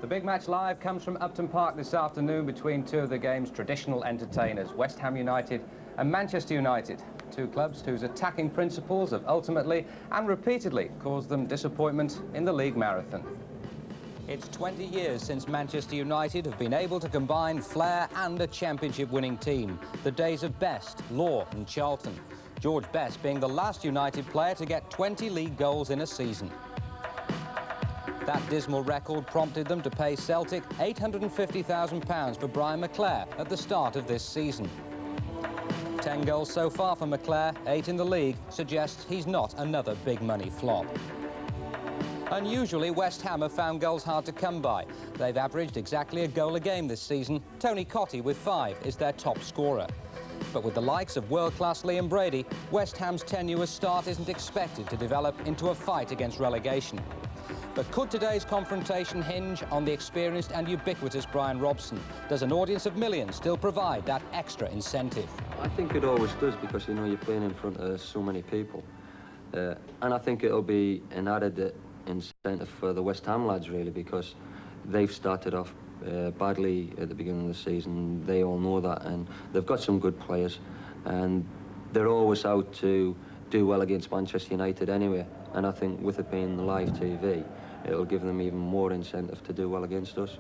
The big match live comes from Upton Park this afternoon between two of the game's traditional entertainers, West Ham United and Manchester United. Two clubs whose attacking principles have ultimately and repeatedly caused them disappointment in the league marathon. It's 20 years since Manchester United have been able to combine flair and a championship-winning team. The days of Best, Law and Charlton. George Best being the last United player to get 20 league goals in a season. That dismal record prompted them to pay Celtic £850,000 for Brian McClair at the start of this season. 10 goals so far for McClair, 8 in the league, suggests he's not another big money flop. Unusually, West Ham have found goals hard to come by. They've averaged exactly a goal a game this season. Tony Cottee with 5 is their top scorer. But with the likes of world-class Liam Brady, West Ham's tenuous start isn't expected to develop into a fight against relegation. But could today's confrontation hinge on the experienced and ubiquitous BRYAN Robson? Does an audience of millions still provide that extra incentive? I think it always does, because, you know, you're playing in front of so many people. And I think it'll be an added incentive for the West Ham lads, really, because they've started off badly at the beginning of the season. They all know that, and they've got some good players, and they're always out to do well against Manchester United anyway. And I think with it being live TV, it'll give them even more incentive to do well against us.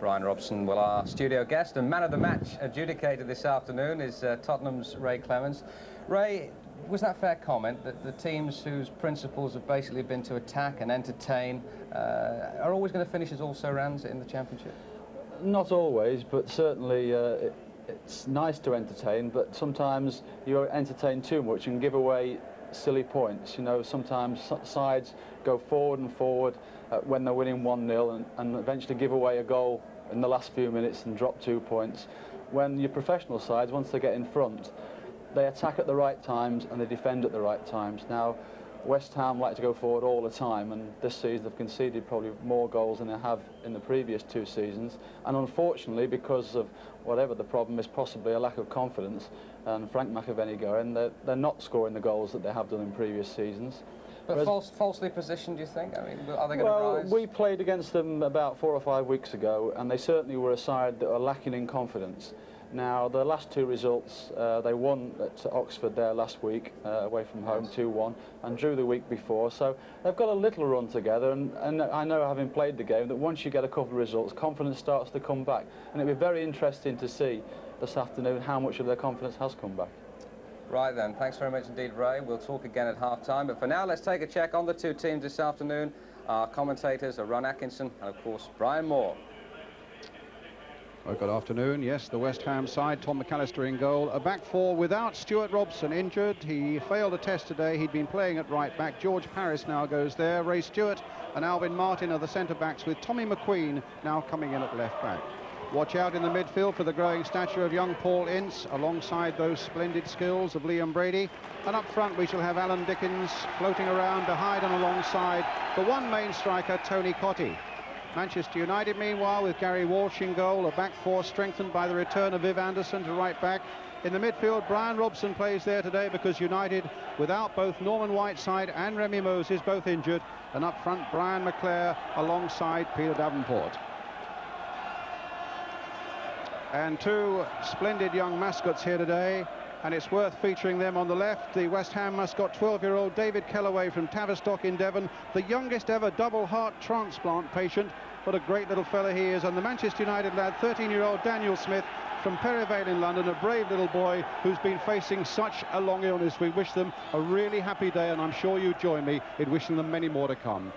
BRYAN Robson, well, our studio guest and man of the match adjudicator this afternoon is Tottenham's Ray Clemence. Ray, was that fair comment that the teams whose principles have basically been to attack and entertain are always going to finish as also-rans in the Championship? Not always, but certainly it's nice to entertain, but sometimes you entertain too much and give away silly points. You know, sometimes sides go forward and forward when they're winning 1-0 and eventually give away a goal in the last few minutes and drop 2 points. When your professional sides, once they get in front, they attack at the right times and they defend at the right times. Now, West Ham like to go forward all the time, and this season they've conceded probably more goals than they have in the previous 2 seasons. And unfortunately, because of whatever the problem is, possibly a lack of confidence, and Frank McAvenny going, they're not scoring the goals that they have done in previous seasons. But falsely positioned, do you think? I mean, are they going to rise? We played against them about 4 or 5 weeks ago, and they certainly were a side that are lacking in confidence. Now, the last 2 results, they won at Oxford there last week, away from home, 2-1, and drew the week before. So they've got a little run together, and I know, having played the game, that once you get a couple of results, confidence starts to come back. And it'll be very interesting to see this afternoon how much of their confidence has come back. Right then, thanks very much indeed, Ray. We'll talk again at half-time, but for now, let's take a check on the 2 teams this afternoon. Our commentators are Ron Atkinson and, of course, Brian Moore. Well, good afternoon. Yes, the West Ham side, Tom McAllister in goal. A back 4 without Stuart Robson injured. He failed a test today. He'd been playing at right back. George Paris now goes there. Ray Stewart and Alvin Martin are the centre-backs, with Tommy McQueen now coming in at left back. Watch out in the midfield for the growing stature of young Paul Ince, alongside those splendid skills of Liam Brady. And up front we shall have Alan Dickens floating around behind and alongside the one main striker, Tony Cottee. Manchester United, meanwhile, with Gary Walsh in goal, a back 4 strengthened by the return of Viv Anderson to right back. In the midfield, BRYAN Robson plays there today because United, without both Norman Whiteside and Remy Moses, both injured. And up front, Brian McClair alongside Peter Davenport. And 2 splendid young mascots here today, and it's worth featuring them. On the left, the West Ham mascot, 12-year-old David Kellaway from Tavistock in Devon, the youngest ever double heart transplant patient. What a great little fella he is. And the Manchester United lad, 13-year-old Daniel Smith from Perivale in London, a brave little boy who's been facing such a long illness. We wish them a really happy day, and I'm sure you join me in wishing them many more to come.